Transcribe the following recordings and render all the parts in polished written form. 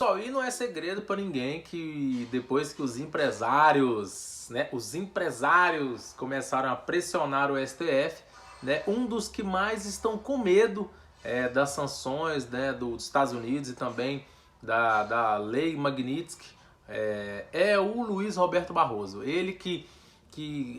Pessoal, e não é segredo para ninguém que depois que os empresários, os empresários começaram a pressionar o STF, um dos que mais estão com medo das sanções, dos Estados Unidos e também da lei Magnitsky, é o Luiz Roberto Barroso. Ele que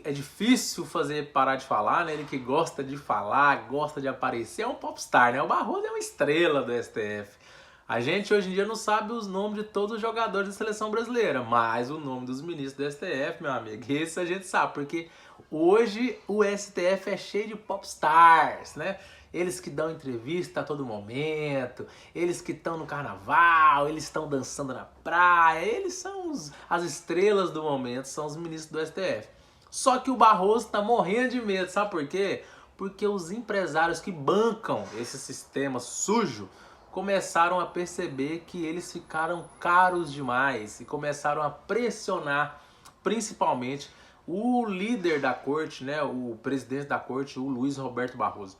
é difícil fazer parar de falar, né? Ele que gosta de falar, gosta de aparecer, é um popstar, né? O Barroso é uma estrela do STF. A gente hoje em dia não sabe os nomes de todos os jogadores da seleção brasileira, mas o nome dos ministros do STF, meu amigo, esse a gente sabe, porque hoje o STF é cheio de popstars, né? Eles que dão entrevista a todo momento, eles que estão no carnaval, eles estão dançando na praia, eles são as estrelas do momento, são os ministros do STF. Só que o Barroso tá morrendo de medo, sabe por quê? Porque os empresários que bancam esse sistema sujo começaram a perceber que eles ficaram caros demais e começaram a pressionar principalmente o líder da corte, o presidente da corte, o Luiz Roberto Barroso.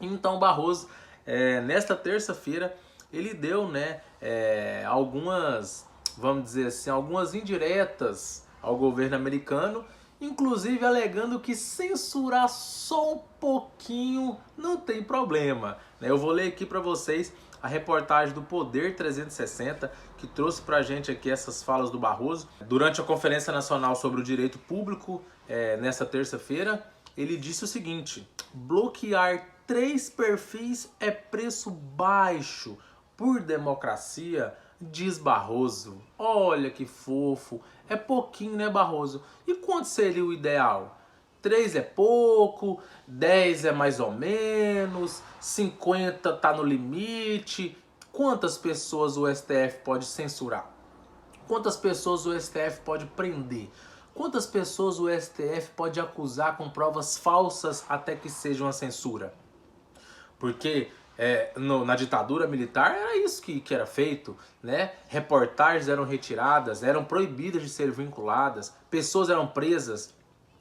Então o Barroso, nesta terça-feira, ele deu algumas, vamos dizer assim, algumas indiretas ao governo americano, inclusive alegando que censurar só um pouquinho não tem problema. Eu vou ler aqui para vocês a reportagem do Poder 360, que trouxe pra gente aqui essas falas do Barroso. Durante a Conferência Nacional sobre o Direito Público, nessa terça-feira, ele disse o seguinte: bloquear 3 perfis é preço baixo por democracia, diz Barroso. Olha que fofo, é pouquinho, né, Barroso? E quanto seria o ideal? 3 é pouco, 10 é mais ou menos, 50 tá no limite. Quantas pessoas o STF pode censurar? Quantas pessoas o STF pode prender? Quantas pessoas o STF pode acusar com provas falsas até que seja uma censura? Porque na ditadura militar era isso que era feito, né? Reportagens eram retiradas, eram proibidas de ser vinculadas, pessoas eram presas,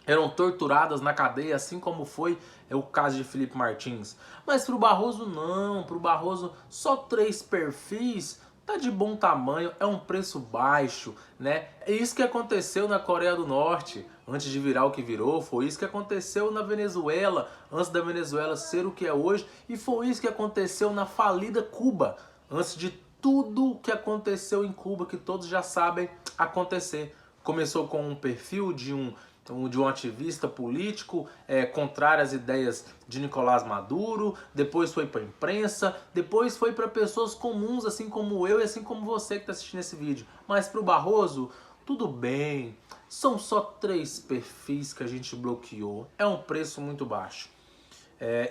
eram torturadas na cadeia, assim como foi o caso de Felipe Martins. Mas pro Barroso não, pro Barroso só 3 perfis tá de bom tamanho, é um preço baixo, né? É isso que aconteceu na Coreia do Norte, antes de virar o que virou, foi isso que aconteceu na Venezuela, antes da Venezuela ser o que é hoje, e foi isso que aconteceu na falida Cuba, antes de tudo que aconteceu em Cuba, que todos já sabem acontecer. Começou com um perfil de um ativista político contrário às ideias de Nicolás Maduro, depois foi para a imprensa, depois foi para pessoas comuns, assim como eu e assim como você que está assistindo esse vídeo. Mas para o Barroso, tudo bem, são só 3 perfis que a gente bloqueou, é um preço muito baixo.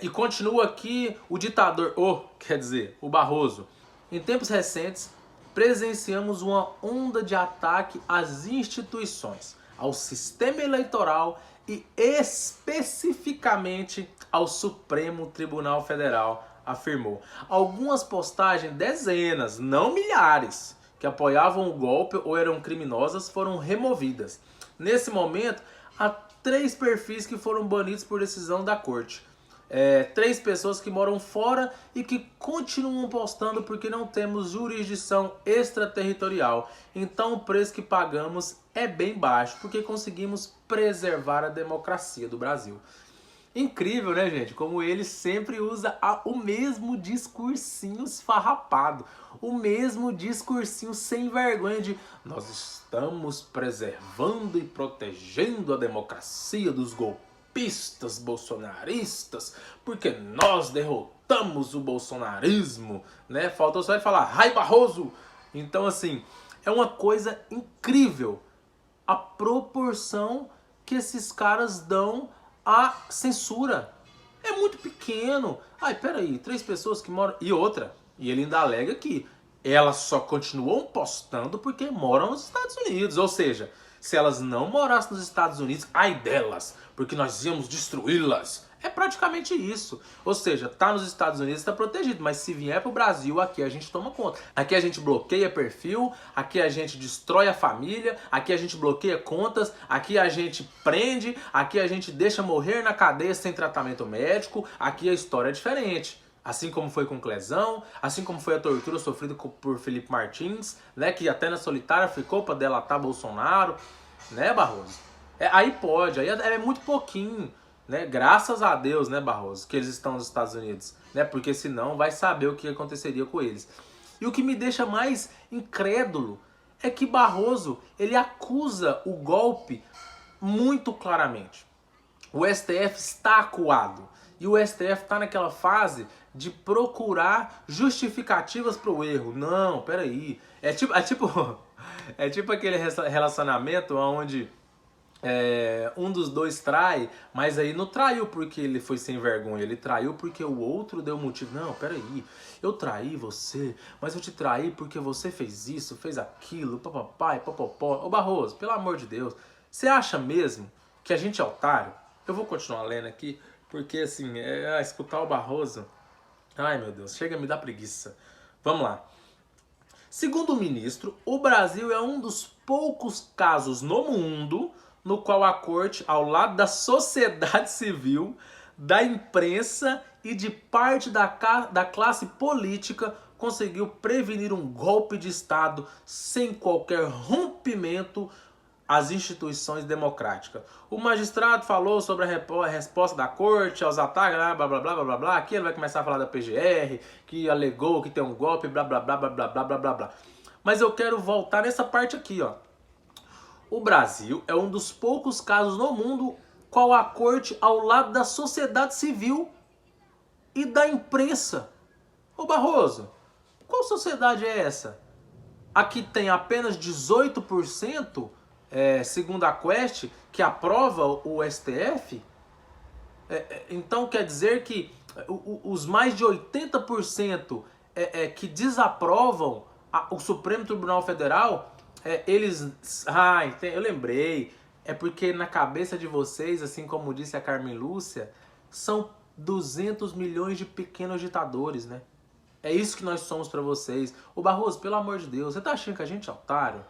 E continua aqui o ditador, quer dizer, o Barroso. Em tempos recentes, presenciamos uma onda de ataque às instituições, ao sistema eleitoral e especificamente ao Supremo Tribunal Federal, afirmou. Algumas postagens, dezenas, não milhares, que apoiavam o golpe ou eram criminosas, foram removidas. Nesse momento, há 3 perfis que foram banidos por decisão da corte. 3 pessoas que moram fora e que continuam postando porque não temos jurisdição extraterritorial. Então o preço que pagamos é bem baixo, porque conseguimos preservar a democracia do Brasil. Incrível, né, gente? Como ele sempre usa o mesmo discursinho esfarrapado, o mesmo discursinho sem vergonha de nós estamos preservando e protegendo a democracia dos golpistas bolsonaristas, porque nós derrotamos o bolsonarismo, né? Faltou só ele falar, ai Barroso! Então, assim, é uma coisa incrível a proporção que esses caras dão à censura. É muito pequeno. Ai, peraí, 3 pessoas que moram... E outra, e ele ainda alega que elas só continuam postando porque moram nos Estados Unidos. Ou seja, se elas não morassem nos Estados Unidos, ai delas, porque nós íamos destruí-las. É praticamente isso. Ou seja, tá nos Estados Unidos, tá protegido. Mas se vier pro Brasil, aqui a gente toma conta. Aqui a gente bloqueia perfil, aqui a gente destrói a família, aqui a gente bloqueia contas, aqui a gente prende, aqui a gente deixa morrer na cadeia sem tratamento médico, aqui a história é diferente. Assim como foi com Clezão, assim como foi a tortura sofrida por Felipe Martins, né, que até na solitária ficou para delatar Bolsonaro, né, Barroso? Aí pode, aí é muito pouquinho, né? Graças a Deus, né, Barroso, que eles estão nos Estados Unidos, né? Porque senão vai saber o que aconteceria com eles. E o que me deixa mais incrédulo é que Barroso, ele acusa o golpe muito claramente. O STF está acuado. E o STF está naquela fase de procurar justificativas para o erro. Não, peraí. É tipo aquele relacionamento onde um dos dois trai, mas aí não traiu porque ele foi sem vergonha, ele traiu porque o outro deu motivo. Não, peraí, eu traí você, mas eu te traí porque você fez isso, fez aquilo, papapai, papapó. Ô Barroso, pelo amor de Deus, você acha mesmo que a gente é otário? Eu vou continuar lendo aqui, porque assim, escutar o Barroso, ai meu Deus, chega a me dar preguiça. Vamos lá. Segundo o ministro, o Brasil é um dos poucos casos no mundo no qual a corte, ao lado da sociedade civil, da imprensa e de parte da classe política, conseguiu prevenir um golpe de Estado sem qualquer rompimento às instituições democráticas. O magistrado falou sobre a resposta da corte aos ataques, blá blá blá blá blá blá. Aqui ele vai começar a falar da PGR, que alegou que tem um golpe, blá blá blá blá blá blá blá blá blá. Mas eu quero voltar nessa parte aqui, ó. O Brasil é um dos poucos casos no mundo qual a corte ao lado da sociedade civil e da imprensa. Ô Barroso, qual sociedade é essa? Aqui tem apenas 18%, segundo a Quest, que aprova o STF. Então quer dizer que os mais de 80% que desaprovam o Supremo Tribunal Federal, eles... eu lembrei. É porque na cabeça de vocês, assim como disse a Carmen Lúcia, são 200 milhões de pequenos ditadores, né? É isso que nós somos pra vocês. Ô Barroso, pelo amor de Deus, você tá achando que a gente é otário?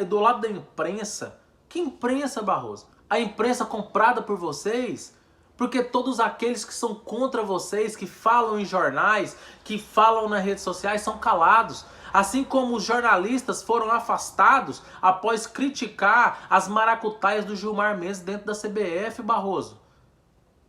E do lado da imprensa? Que imprensa, Barroso? A imprensa comprada por vocês? Porque todos aqueles que são contra vocês, que falam em jornais, que falam nas redes sociais, são calados. Assim como os jornalistas foram afastados após criticar as maracutaias do Gilmar Mendes dentro da CBF, Barroso.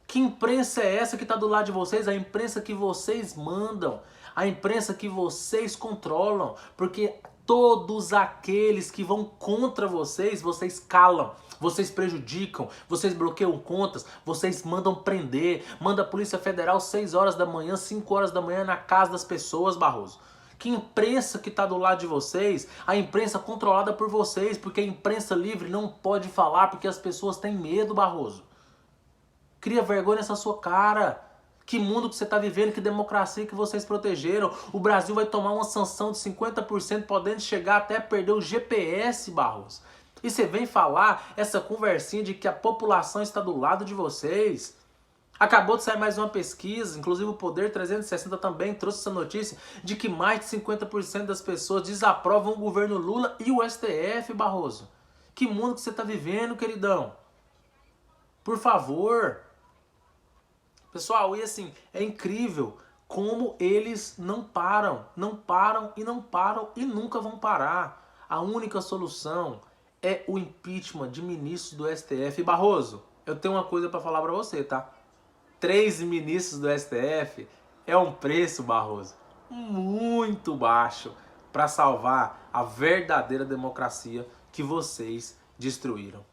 Que imprensa é essa que está do lado de vocês? A imprensa que vocês mandam, a imprensa que vocês controlam, porque todos aqueles que vão contra vocês, vocês calam, vocês prejudicam, vocês bloqueiam contas, vocês mandam prender, manda a Polícia Federal 6 horas da manhã, 5 horas da manhã na casa das pessoas, Barroso. Que imprensa que está do lado de vocês? A imprensa controlada por vocês, porque a imprensa livre não pode falar porque as pessoas têm medo, Barroso. Cria vergonha nessa sua cara. Que mundo que você está vivendo, que democracia que vocês protegeram. O Brasil vai tomar uma sanção de 50%, podendo chegar até perder o GPS, Barroso. E você vem falar essa conversinha de que a população está do lado de vocês. Acabou de sair mais uma pesquisa, inclusive o Poder 360 também trouxe essa notícia, de que mais de 50% das pessoas desaprovam o governo Lula e o STF, Barroso. Que mundo que você está vivendo, queridão? Por favor. Pessoal, e assim, é incrível como eles não param e não param e nunca vão parar. A única solução é o impeachment de ministros do STF. E Barroso, eu tenho uma coisa para falar para você, tá? 3 ministros do STF é um preço, Barroso, muito baixo para salvar a verdadeira democracia que vocês destruíram.